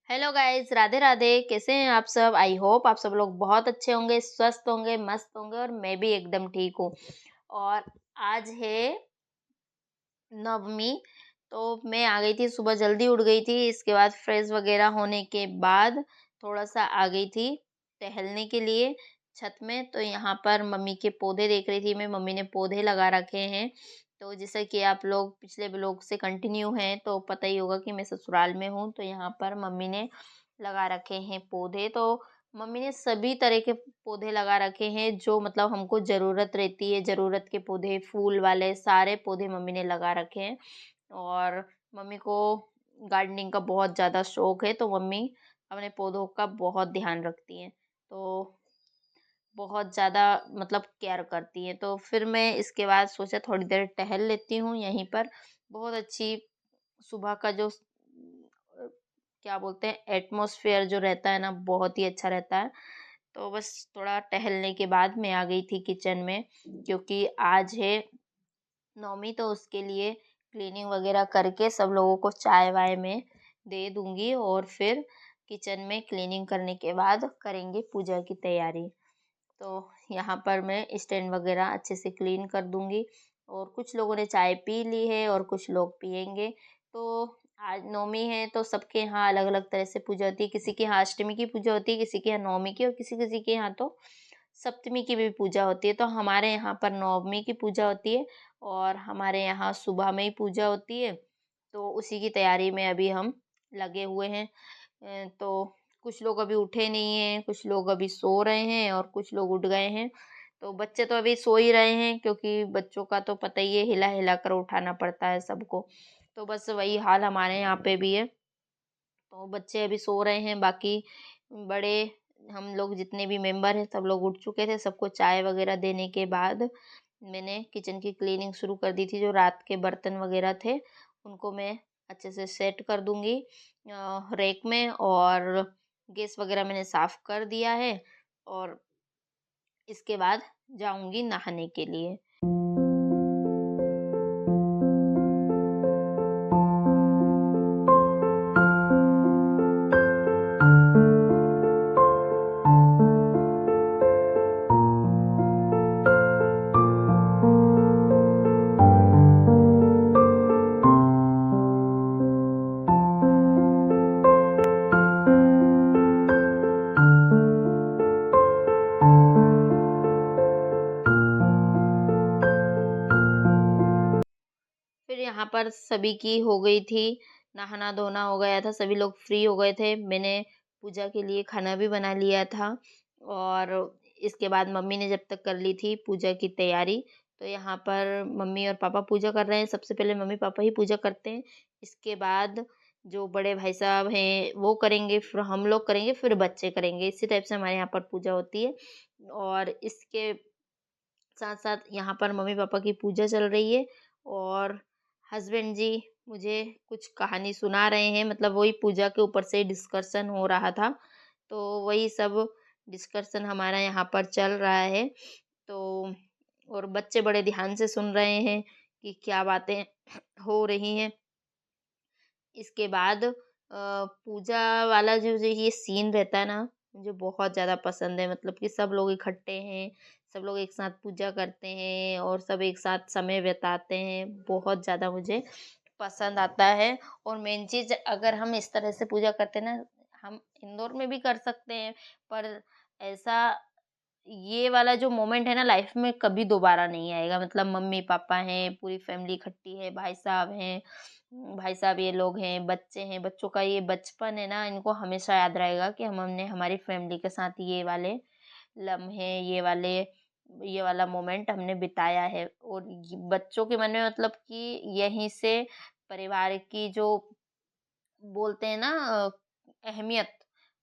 Hello guys, Radhe Radhe. कैसे हैं आप सब? आई होप आप सब लोग बहुत अच्छे होंगे, स्वस्थ होंगे, मस्त होंगे और मैं भी एकदम ठीक हूँ। और आज है नवमी। तो मैं आ गई थी, सुबह जल्दी उठ गई थी। इसके बाद फ्रेश वगैरह होने के बाद थोड़ा सा आ गई थी टहलने के लिए छत में। तो यहाँ पर मम्मी के पौधे देख रही थी मैं। मम्मी ने पौधे लगा रखे हैं। तो जैसे कि आप लोग पिछले ब्लॉग से कंटिन्यू हैं तो पता ही होगा कि मैं ससुराल में हूँ। तो यहाँ पर मम्मी ने लगा रखे हैं पौधे। तो मम्मी ने सभी तरह के पौधे लगा रखे हैं जो मतलब हमको ज़रूरत रहती है। ज़रूरत के पौधे, फूल वाले सारे पौधे मम्मी ने लगा रखे हैं। और मम्मी को गार्डनिंग का बहुत ज़्यादा शौक है। तो मम्मी अपने पौधों का बहुत ध्यान रखती हैं। तो बहुत ज़्यादा मतलब केयर करती हैं। तो फिर मैं इसके बाद सोचा थोड़ी देर टहल लेती हूँ यहीं पर। बहुत अच्छी सुबह का जो क्या बोलते हैं एटमॉस्फेयर जो रहता है ना, बहुत ही अच्छा रहता है। तो बस थोड़ा टहलने के बाद मैं आ गई थी किचन में, क्योंकि आज है नौमी। तो उसके लिए क्लीनिंग वगैरह करके सब लोगों को चाय वाय में दे दूंगी और फिर किचन में क्लीनिंग करने के बाद करेंगे पूजा की तैयारी। तो यहाँ पर मैं स्टैंड वगैरह अच्छे से क्लीन कर दूंगी। और कुछ लोगों ने चाय पी ली है और कुछ लोग पियेंगे। तो आज नौमी है तो सबके यहाँ अलग अलग तरह से पूजा होती है। किसी के यहाँ अष्टमी की पूजा होती है, किसी के यहाँ नौमी की, और किसी किसी के यहाँ तो सप्तमी की भी पूजा होती है। तो हमारे यहाँ पर नवमी की पूजा होती है और हमारे यहाँ सुबह में ही पूजा होती है। तो उसी की तैयारी में अभी हम लगे हुए हैं। तो कुछ लोग अभी उठे नहीं हैं, कुछ लोग अभी सो रहे हैं और कुछ लोग उठ गए हैं। तो बच्चे तो अभी सो ही रहे हैं, क्योंकि बच्चों का तो पता ही है, हिला हिला कर उठाना पड़ता है सबको। तो बस वही हाल हमारे यहाँ पे भी है। तो बच्चे अभी सो रहे हैं, बाकी बड़े हम लोग जितने भी मेंबर हैं सब लोग उठ चुके थे। सबको चाय वगैरह देने के बाद मैंने किचन की क्लीनिंग शुरू कर दी थी। जो रात के बर्तन वगैरह थे उनको मैं अच्छे से सेट कर दूंगी रैक में। और गैस वगैरह मैंने साफ कर दिया है। और इसके बाद जाऊंगी नहाने के लिए। फिर यहाँ पर सभी की हो गई थी, नहाना धोना हो गया था, सभी लोग फ्री हो गए थे। मैंने पूजा के लिए खाना भी बना लिया था। और इसके बाद मम्मी ने जब तक कर ली थी पूजा की तैयारी। तो यहाँ पर मम्मी और पापा पूजा कर रहे हैं। सबसे पहले मम्मी पापा ही पूजा करते हैं। इसके बाद जो बड़े भाई साहब हैं वो करेंगे, फिर हम लोग करेंगे, फिर बच्चे करेंगे। इसी टाइप से हमारे यहाँ पर पूजा होती है। और इसके साथ साथ यहाँ पर मम्मी पापा की पूजा चल रही है। और हस्बैंड जी मुझे कुछ कहानी सुना रहे हैं, मतलब वही पूजा के ऊपर से डिस्कशन हो रहा था। तो वही सब डिस्कशन हमारा यहाँ पर चल रहा है। तो और बच्चे बड़े ध्यान से सुन रहे हैं कि क्या बातें हो रही हैं। इसके बाद पूजा वाला जो जो ये सीन रहता है ना, मुझे बहुत ज़्यादा पसंद है। मतलब कि सब लोग इकट्ठे हैं, सब लोग एक साथ पूजा करते हैं और सब एक साथ समय बिताते हैं। बहुत ज़्यादा मुझे पसंद आता है। और मेन चीज़, अगर हम इस तरह से पूजा करते हैं ना, हम इंदौर में भी कर सकते हैं, पर ऐसा ये वाला जो मोमेंट है ना लाइफ में कभी दोबारा नहीं आएगा। मतलब मम्मी पापा हैं, पूरी फैमिली इकट्ठी है, भाई साहब हैं, भाई साहब ये लोग हैं, बच्चे हैं, बच्चों का ये बचपन है ना, इनको हमेशा याद रहेगा कि हम हमने हमारी फैमिली के साथ ये वाले लम्हे, ये वाला मोमेंट हमने बिताया है। और बच्चों के मन में मतलब कि यहीं से परिवार की जो बोलते हैं ना अहमियत,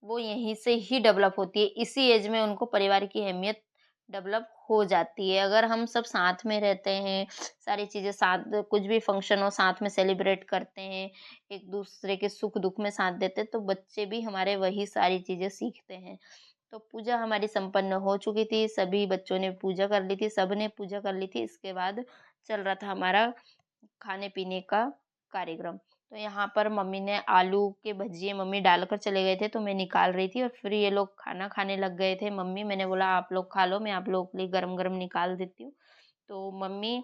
वो यहीं से ही डेवलप होती है। इसी एज में उनको परिवार की अहमियत डेवलप हो जाती है। अगर हम सब साथ में रहते हैं, सारी चीज़ें साथ, कुछ भी फंक्शन हो साथ में सेलिब्रेट करते हैं, एक दूसरे के सुख दुख में साथ देते हैं, तो बच्चे भी हमारे वही सारी चीज़ें सीखते हैं। तो पूजा हमारी संपन्न हो चुकी थी, सभी बच्चों ने पूजा कर ली थी, सबने पूजा कर ली थी। इसके बाद चल रहा था हमारा खाने पीने का कार्यक्रम। तो यहाँ पर मम्मी ने आलू के भजिए मम्मी डालकर चले गए थे, तो मैं निकाल रही थी और फिर ये लोग खाना खाने लग गए थे। मम्मी, मैंने बोला आप लोग खा लो, मैं आप लोगों के लिए गरम-गरम निकाल देती हूँ। तो मम्मी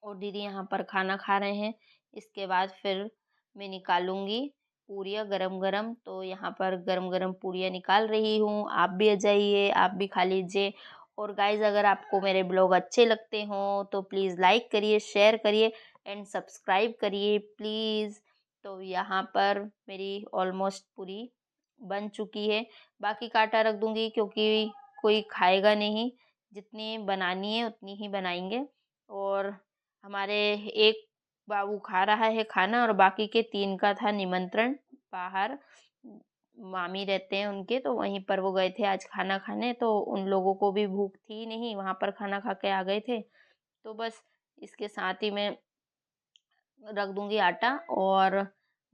और दीदी यहाँ पर खाना खा रहे हैं। इसके बाद फिर मैं निकालूँगी पूरियाँ गरम-गरम, तो यहाँ पर गरम-गरम पूरियाँ निकाल रही हूँ। आप भी आ जाइए, आप भी खा लीजिए। और गाइज़, अगर आपको मेरे ब्लॉग अच्छे लगते हों तो प्लीज़ लाइक करिए, शेयर करिए एंड सब्सक्राइब करिए प्लीज़। तो यहाँ पर मेरी ऑलमोस्ट पूरी बन चुकी है। बाकी का आटा रख दूँगी क्योंकि कोई खाएगा नहीं। जितनी बनानी है उतनी ही बनाएँगे। और हमारे एक बाबू खा रहा है खाना और बाकी के 3 का था निमंत्रण बाहर। मामी रहते हैं उनके, तो वहीं पर वो गए थे आज खाना खाने, तो उन लोगों को भी भूख थी नहीं, वहाँ पर खाना खा के आ गए थे। तो बस इसके साथ ही मैं रख दूँगी आटा और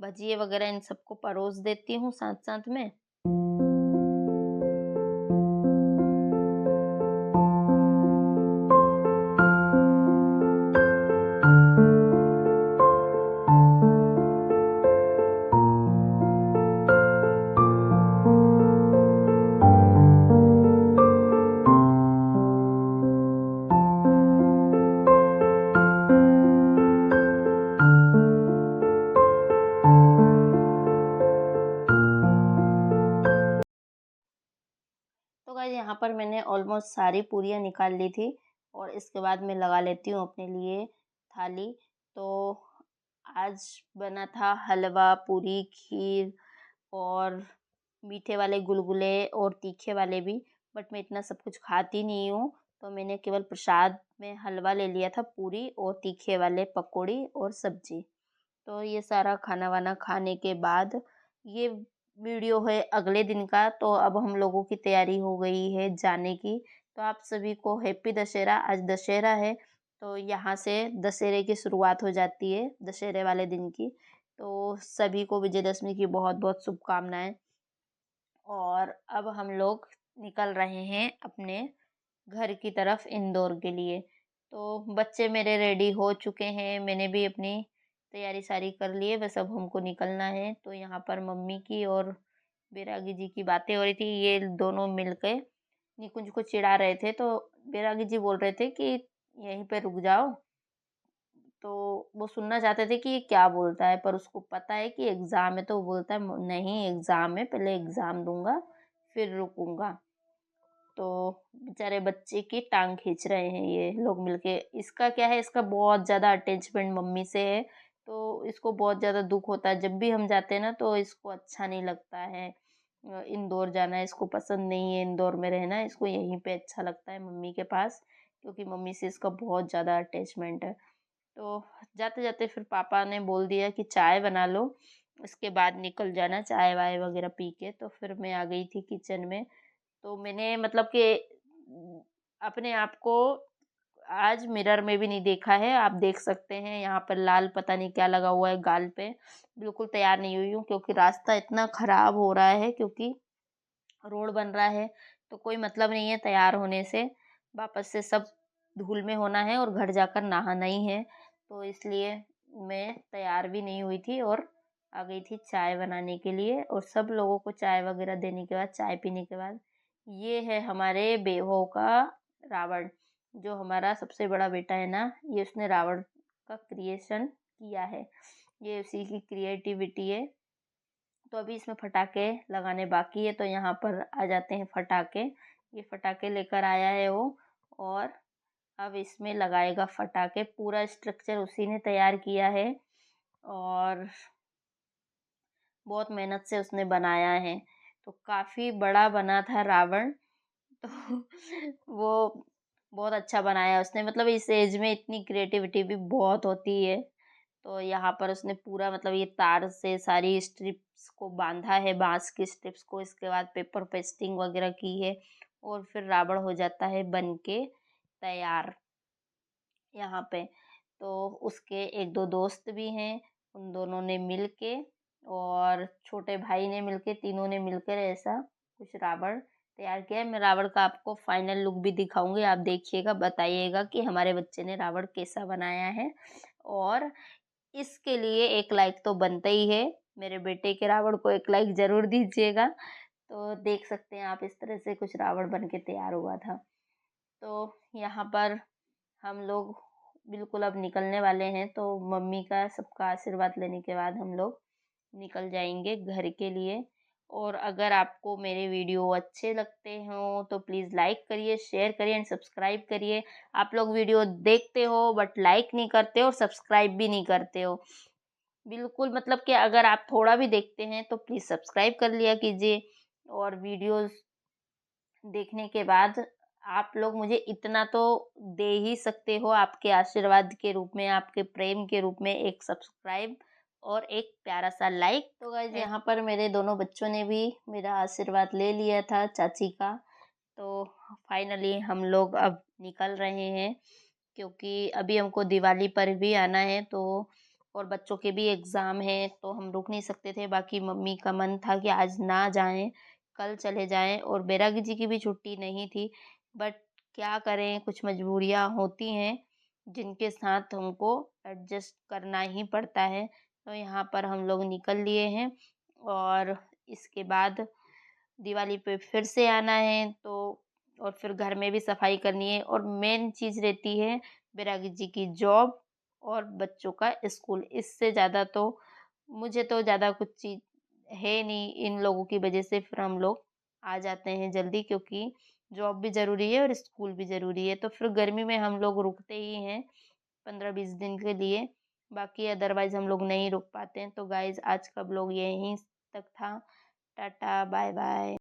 भजिए वगैरह इन सबको परोस देती हूँ साथ-साथ में। तो गाइस, यहाँ पर मैंने ऑलमोस्ट सारी पूरियाँ निकाल ली थी और इसके बाद मैं लगा लेती हूँ अपने लिए थाली। तो आज बना था हलवा, पूरी, खीर और मीठे वाले गुलगुले और तीखे वाले भी। बट मैं इतना सब कुछ खाती नहीं हूँ, तो मैंने केवल प्रसाद में हलवा ले लिया था, पूरी और तीखे वाले पकौड़ी और सब्जी। तो ये सारा खाना वाना खाने के बाद ये वीडियो है अगले दिन का। तो अब हम लोगों की तैयारी हो गई है जाने की। तो आप सभी को हैप्पी दशहरा। आज दशहरा है, तो यहाँ से दशहरे की शुरुआत हो जाती है, दशहरे वाले दिन की। तो सभी को विजयदशमी की बहुत बहुत शुभकामनाएं। और अब हम लोग निकल रहे हैं अपने घर की तरफ इंदौर के लिए। तो बच्चे मेरे रेडी हो चुके हैं, मैंने भी अपनी तैयारी सारी कर ली है, बस अब हमको निकलना है। तो यहाँ पर मम्मी की और बैरागी जी की बातें हो रही थी। ये दोनों मिलके निकुंज को चिढ़ा रहे थे। तो बैरागी जी बोल रहे थे कि यहीं पे रुक जाओ। तो वो सुनना चाहते थे कि ये क्या बोलता है, पर उसको पता है कि एग्ज़ाम है, तो वो बोलता है नहीं एग्ज़ाम है, पहले एग्ज़ाम दूंगा फिर रुकूंगा। तो बेचारे बच्चे की टांग खींच रहे हैं ये लोग मिलके। इसका क्या है, इसका बहुत ज़्यादा अटैचमेंट मम्मी से है, तो इसको बहुत ज़्यादा दुख होता है जब भी हम जाते हैं ना, तो इसको अच्छा नहीं लगता है। इंदौर जाना इसको पसंद नहीं है, इंदौर में रहना इसको यहीं पे अच्छा लगता है मम्मी के पास, क्योंकि मम्मी से इसका बहुत ज़्यादा अटैचमेंट है। तो जाते जाते फिर पापा ने बोल दिया कि चाय बना लो, इसके बाद निकल जाना चाय वाय वगैरह पी के। तो फिर मैं आ गई थी किचन में। तो मैंने मतलब कि अपने आप को आज मिरर में भी नहीं देखा है। आप देख सकते हैं यहाँ पर लाल पता नहीं क्या लगा हुआ है गाल पे। बिल्कुल तैयार नहीं हुई हूँ क्योंकि रास्ता इतना खराब हो रहा है, क्योंकि रोड बन रहा है। तो कोई मतलब नहीं है तैयार होने से, वापस से सब धूल में होना है और घर जाकर नहाना ही है। तो इसलिए मैं तैयार भी नहीं हुई थी और आ गई थी चाय बनाने के लिए। और सब लोगों को चाय वगैरह देने के बाद, चाय पीने के बाद, ये है हमारे बेवो का रावण। जो हमारा सबसे बड़ा बेटा है ना, ये उसने रावण का क्रिएशन किया है, ये उसी की क्रिएटिविटी है। तो अभी इसमें फटाके लगाने बाकी है, तो यहाँ पर आ जाते हैं फटाके। ये फटाके लेकर आया है वो, और अब इसमें लगाएगा फटाके। पूरा स्ट्रक्चर उसी ने तैयार किया है और बहुत मेहनत से उसने बनाया है। तो काफ़ी बड़ा बना था रावण। तो वो बहुत अच्छा बनाया उसने, मतलब इस एज में इतनी क्रिएटिविटी भी बहुत होती है। तो यहाँ पर उसने पूरा मतलब ये तार से सारी स्ट्रिप्स को बांधा है, बांस की स्ट्रिप्स को, इसके बाद पेपर पेस्टिंग वगैरह की है और फिर रावण हो जाता है बन के तैयार यहाँ पे। तो उसके एक दो दोस्त भी हैं, उन दोनों ने मिल के और छोटे भाई ने मिलके, तीनों ने मिलकर ऐसा कुछ रावण तैयार किया है। मैं रावण का आपको फाइनल लुक भी दिखाऊंगी, आप देखिएगा, बताइएगा कि हमारे बच्चे ने रावण कैसा बनाया है। और इसके लिए एक लाइक तो बनता ही है। मेरे बेटे के रावण को एक लाइक ज़रूर दीजिएगा। तो देख सकते हैं आप, इस तरह से कुछ रावण बन के तैयार हुआ था। तो यहाँ पर हम लोग बिल्कुल अब निकलने वाले हैं, तो मम्मी का सबका आशीर्वाद लेने के बाद हम लोग निकल जाएंगे घर के लिए। और अगर आपको मेरे वीडियो अच्छे लगते हों तो प्लीज़ लाइक करिए, शेयर करिए एंड सब्सक्राइब करिए। आप लोग वीडियो देखते हो बट लाइक नहीं करते और सब्सक्राइब भी नहीं करते हो। बिल्कुल, मतलब कि अगर आप थोड़ा भी देखते हैं तो प्लीज़ सब्सक्राइब कर लिया कीजिए। और वीडियोज़ देखने के बाद आप लोग मुझे इतना तो दे ही सकते हो, आपके आशीर्वाद के रूप में, आपके प्रेम के रूप में, एक सब्सक्राइब और एक प्यारा-सा लाइक। तो गाइज़ यहाँ पर मेरे दोनों बच्चों ने भी मेरा आशीर्वाद ले लिया था चाची का। तो फाइनली हम लोग अब निकल रहे हैं, क्योंकि अभी हमको दिवाली पर भी आना है, तो और बच्चों के भी एग्ज़ाम हैं, तो हम रुक नहीं सकते थे। बाकी मम्मी का मन था कि आज ना जाएँ, कल चले जाएँ, और बैरागी जी की भी छुट्टी नहीं थी। बट क्या करें, कुछ मजबूरियाँ होती हैं जिनके साथ हमको एडजस्ट करना ही पड़ता है। तो यहाँ पर हम लोग निकल लिए हैं, और इसके बाद दिवाली पे फिर से आना है, तो और फिर घर में भी सफाई करनी है, और मेन चीज़ रहती है बैरागी जी की जॉब और बच्चों का स्कूल। इससे ज़्यादा तो मुझे तो ज़्यादा कुछ चीज़ है नहीं, इन लोगों की वजह से फिर हम लोग आ जाते हैं जल्दी, क्योंकि जॉब भी ज़रूरी है और स्कूल भी ज़रूरी है। तो फिर गर्मी में हम लोग रुकते ही हैं 15-20 दिन के लिए, बाकी अदरवाइज़ हम लोग नहीं रुक पाते हैं। तो गाइज़ आज का ब्लॉग यहीं तक था। Tata, bye bye.